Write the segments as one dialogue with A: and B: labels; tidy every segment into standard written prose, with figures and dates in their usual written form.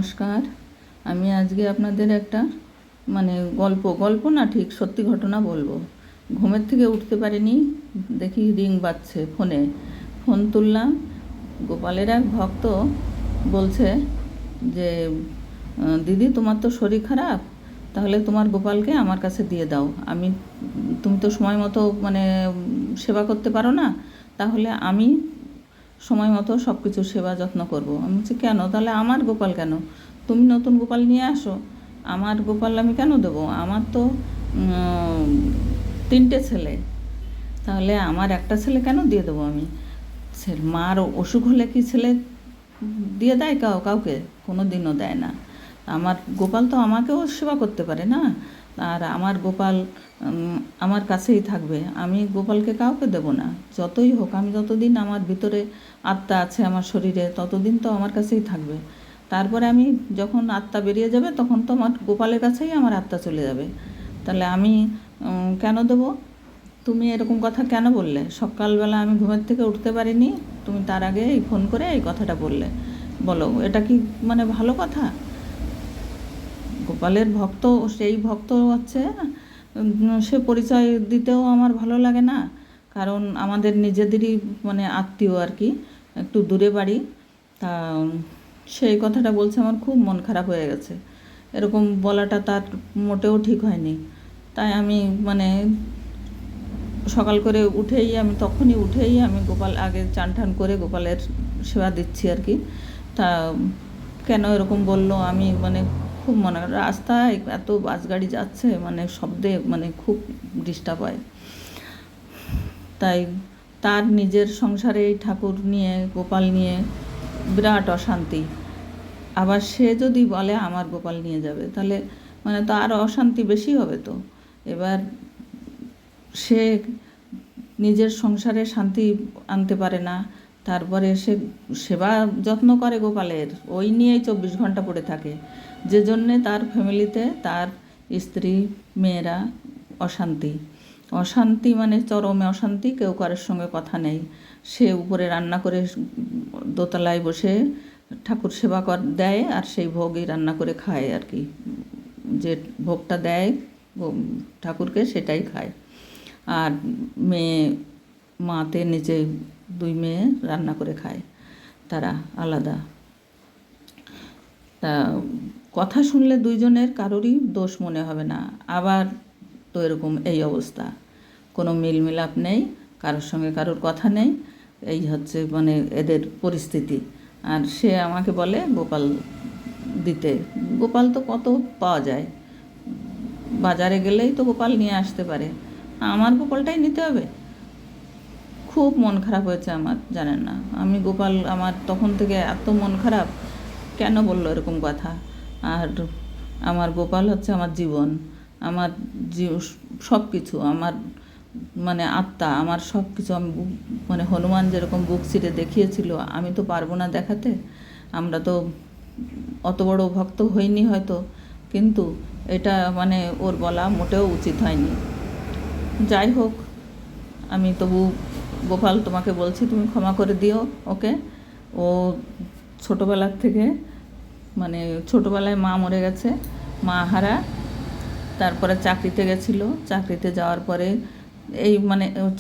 A: নমস্কার। আমি আজকে আপনাদের একটা গল্প না, ঠিক সত্যি ঘটনা বলবো। ঘুমের থেকে উঠতে পারিনি, দেখি রিং বাজছে ফোনে। ফোন তুললাম, গোপালের এক ভক্ত বলছে যে দিদি, তোমার তো শরীর খারাপ, তাহলে তোমার গোপালকে আমার কাছে দিয়ে দাও। তুমি তো সময় মতো সেবা করতে পারো না, তাহলে আমি সময় মতো সব কিছু সেবা যত্ন করব। আমি বলছি, কেন? তাহলে আমার গোপাল কেন? তুমি নতুন গোপাল নিয়ে আসো, আমার গোপাল আমি কেন দেবো? আমার তো 3টে ছেলে, তাহলে আমার একটা ছেলে কেন দিয়ে দেবো আমি? মার অসুখ হলে কি ছেলে দিয়ে দেয় কাউকে? কোনো দিনও দেয় না। আমার গোপাল তো আমাকেও সেবা করতে পারে না, আর আমার গোপাল আমার কাছেই থাকবে। আমি গোপালকে কাউকে দেব না, যতই হোক। আমি যতদিন আমার ভিতরে আত্মা আছে আমার শরীরে, ততদিন তো আমার কাছেই থাকবে। তারপরে আমি যখন আত্মা বেরিয়ে যাবে, তখন তো আমার গোপালের কাছেই আমার আত্মা চলে যাবে। তাহলে আমি কেন দেবো? তুমি এরকম কথা কেন বললে? সকালবেলা আমি ঘুমের থেকে উঠতে পারিনি, তুমি তার আগে এই ফোন করে এই কথাটা বললে। বলো, এটা কি ভালো কথা? গোপালের ভক্ত, সেই ভক্ত হচ্ছে, সে পরিচয় দিতেও আমার ভালো লাগে না, কারণ আমাদের নিজেদেরই আত্মীয় আর কি, একটু দূরে বাড়ি। তা সেই কথাটা বলছে, আমার খুব মন খারাপ হয়ে গেছে। এরকম বলাটা তার মোটেও ঠিক হয়নি। তাই আমি সকাল করে তখনই উঠেই আমি গোপাল আগে চান টান করে গোপালের সেবা দিচ্ছি আর কি। তা কেন এরকম বললো? আমি খুব রাস্তায় এত বাস গাড়ি যাচ্ছে, শব্দে খুব ডিস্টার্ব হয়। তাই তার নিজের সংসারে এই ঠাকুর নিয়ে, গোপাল নিয়ে বিরাট অশান্তি। আবার সে যদি বলে আমার গোপাল নিয়ে যাবে, তাহলে তো আরও অশান্তি বেশি হবে তো। এবার সে নিজের সংসারে শান্তি আনতে পারে না, তারপরে সে সেবা যত্ন করে গোপালের, ওই নিয়েই 24 ঘন্টা পড়ে থাকে, যে জন্যে তার ফ্যামিলিতে, তার স্ত্রী মেয়েরা অশান্তি। চরমে অশান্তি, কেউ কারোর সঙ্গে কথা নেই। সে উপরে রান্না করে দোতলায় বসে ঠাকুর সেবা দেয়, আর সেই ভোগই রান্না করে খায় আর কি। যে ভোগটা দেয় ঠাকুরকে, সেটাই খায়। আর মাতে নিচে 2 মেয়ে রান্না করে খায়, তারা আলাদা। তা কথা শুনলে দুইজনের কারোরই দোষ মনে হবে না। আবার তো এরকম এই অবস্থা, কোনো মিলমিলাপ নেই, কারোর সঙ্গে কারোর কথা নেই। এই হচ্ছে এদের পরিস্থিতি। আর সে আমাকে বলে গোপাল দিতে। গোপাল তো কত পাওয়া যায়, বাজারে গেলেই তো গোপাল নিয়ে আসতে পারে, আমার গোপালটাই নিতে হবে? খুব মন খারাপ হয়েছে আমার, জানেন না। আমার তখন থেকে এত মন খারাপ, কেন বললো এরকম কথা? আর আমার গোপাল হচ্ছে আমার জীবন, আমার সব কিছু, আমার আত্মা, আমার সব কিছু। আমি হনুমান যেরকম বুক চিরে দেখিয়েছিল, আমি তো পারবো না দেখাতে। আমরা তো অত বড় ভক্ত হইনি হয়তো, কিন্তু এটা ওর বলা মোটেও উচিত হয়নি। যাই হোক, আমি তবু গোপাল, তোমাকে বলছি, তুমি ক্ষমা করে দিও ওকে। ও ছোটোবেলার থেকে ছোটোবেলায় মা মরে গেছে, মা হারা। তারপরে চাকরিতে গেছিলো, চাকরিতে যাওয়ার পরে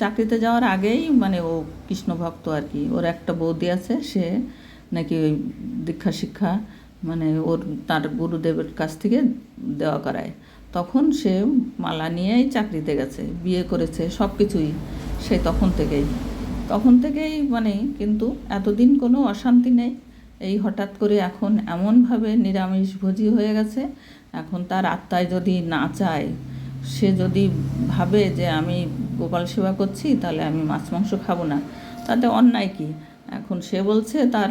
A: চাকরিতে যাওয়ার আগেই ও কৃষ্ণ ভক্ত আর কি। ওর একটা বৌদি আছে, সে নাকি ওই দীক্ষা শিক্ষা তার গুরুদেবের কাছ থেকে দেওয়া করায়। তখন সে মালা নিয়েই চাকরিতে গেছে, বিয়ে করেছে, সব কিছুই সেই তখন থেকেই কিন্তু এতদিন কোনো অশান্তি নেই। এই হঠাৎ করে এখন এমনভাবে নিরামিষভোজী হয়ে গেছে। এখন তার আত্মায় যদি না চায়, সে যদি ভাবে যে আমি গোপাল সেবা করছি, তাহলে আমি মাছ মাংস খাবো না, তাতে অন্যায় কি? এখন সে বলছে তার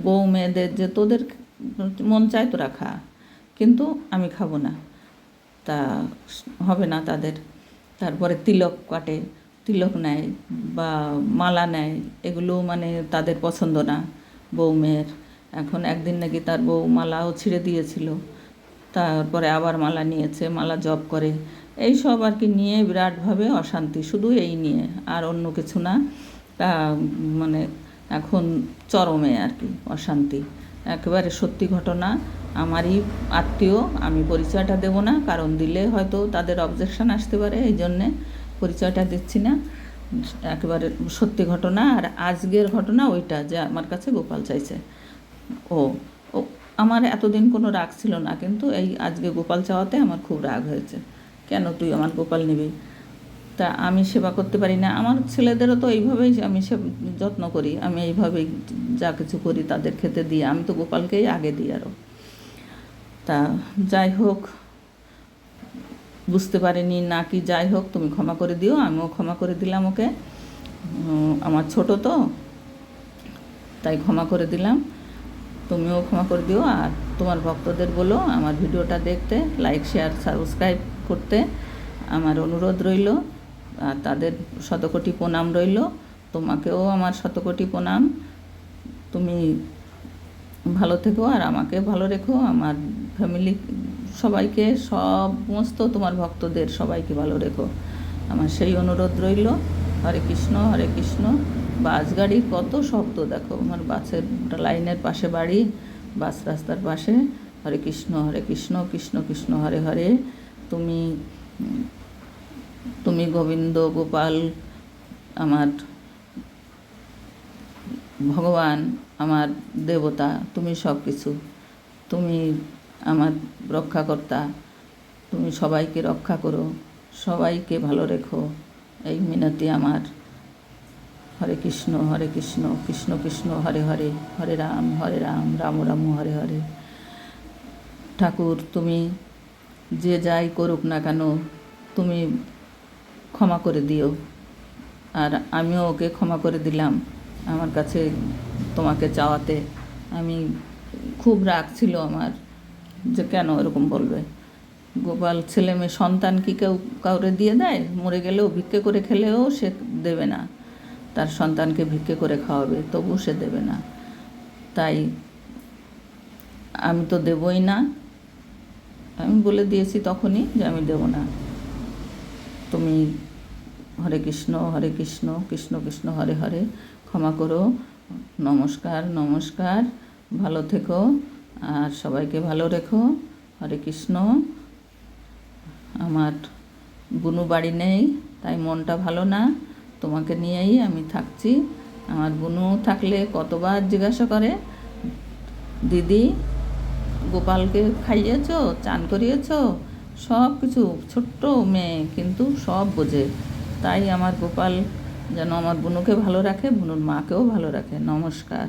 A: বউ মেয়েদের যে তোদের মন চায় তোরা খা, কিন্তু আমি খাবো না। তা হবে না তাদের। তারপরে তিলক কাটে, তিলক নেয় বা মালা নেয়, এগুলো তাদের পছন্দ না বউ মেয়ের। এখন একদিন নাকি তার বউ মালাও ছিঁড়ে দিয়েছিল, তারপরে আবার মালা নিয়েছে, মালা জপ করে। এই সব আর কি নিয়ে বিরাটভাবে অশান্তি, শুধু এই নিয়ে, আর অন্য কিছু না। তা এখন চরমে আর কি অশান্তি। একেবারে সত্যি ঘটনা। আমারই আত্মীয়, আমি পরিচয়টা দেব না, কারণ দিলে হয়তো তাদের অবজেকশন আসতে পারে, এই জন্যে পরিচয়টা দিচ্ছি না। একেবারে সত্যি ঘটনা। আর আজকের ঘটনা ওইটা, যে আমার কাছে গোপাল চাইছে। ও ও আমার এতদিন কোনো রাগ ছিল না, কিন্তু এই আজকে গোপাল চাওয়াতে আমার খুব রাগ হয়েছে। কেন তুই আমার গোপাল নিবি? তা আমি সেবা করতে পারি না? আমার ছেলেদেরও তো এইভাবেই আমি যত্ন করি, আমি এইভাবেই যা কিছু করি তাদের খেতে দিই। আমি তো গোপালকেই আগে দিই আরও। তা যাই হোক, বুঝতে পারিনি না কি, যাই হোক, তুমি ক্ষমা করে দিও। আমিও ক্ষমা করে দিলাম ওকে। আমার ছোট তো, তাই ক্ষমা করে দিলাম। তুমিও ক্ষমা করে দিও। আর তোমার ভক্তদের বলো আমার ভিডিওটা দেখতে, লাইক, শেয়ার, সাবস্ক্রাইব করতে আমার অনুরোধ রইল। আর তাদের শতকোটি প্রণাম রইল। তোমাকেও আমার শতকোটি প্রণাম। তুমি ভালো থেকো আর আমাকে ভালো রেখো, আমার ফ্যামিলি সবাইকে, সমস্ত তোমার ভক্তদের সবাইকে ভালো রেখো, আমার সেই অনুরোধ রইল। হরে কৃষ্ণ, হরে কৃষ্ণ। বাস গাড়ির কত শব্দ দেখো, আমার বাসের লাইনের পাশে বাড়ি, বাস রাস্তার পাশে। হরে কৃষ্ণ, হরে কৃষ্ণ, কৃষ্ণ কৃষ্ণ হরে হরে। তুমি তুমি গোবিন্দ, গোপাল, আমার ভগবান, আমার দেবতা, তুমি সব কিছু। তুমি আমার রক্ষাকর্তা। তুমি সবাইকে রক্ষা করো, সবাইকে ভালো রেখো, এই মিনতি আমার। হরে কৃষ্ণ, হরে কৃষ্ণ, কৃষ্ণ কৃষ্ণ হরে হরে, হরে রাম, রাম রাম হরে হরে। ঠাকুর, তুমি যে যাই করুক না কেন, তুমি ক্ষমা করে দিও। আর আমিও ওকে ক্ষমা করে দিলাম আমার কাছে তোমাকে চাওয়াতে। আমি খুব রাগ ছিল আমার, যে কেন এরকম বলবে। গোপাল ছেলে মেয়ে সন্তান কি কেউ কাউরে দিয়ে দেয়? মরে গেলেও ভিক্ষে করে খেলেও সে দেবে না, তার সন্তানকে ভিক্ষে করে খাওয়াবে, তবু সে দেবে না। তাই আমি তো দেবই না, আমি বলে দিয়েছি তখনই যে আমি দেব না। তুমি হরে কৃষ্ণ, হরে কৃষ্ণ, কৃষ্ণ কৃষ্ণ হরে হরে। ক্ষমা করো। নমস্কার, নমস্কার। ভালো থেকো আর সবাইকে ভালো রেখো। হরে কৃষ্ণ। আমার বুনু বাড়ি নেই, তাই মনটা ভালো না, তোমাকে নিয়েই আমি থাকছি। আমার বুনু থাকলে কতবার জিজ্ঞাসা করে, দিদি গোপালকে খাইয়েছো, চান করিয়েছো, সব কিছু। ছোট্ট মেয়ে কিন্তু সব বোঝে। তাই আমার গোপাল যেন আমার বুনুকে ভালো রাখে, বুনুর মাকেও ভালো রাখে। নমস্কার।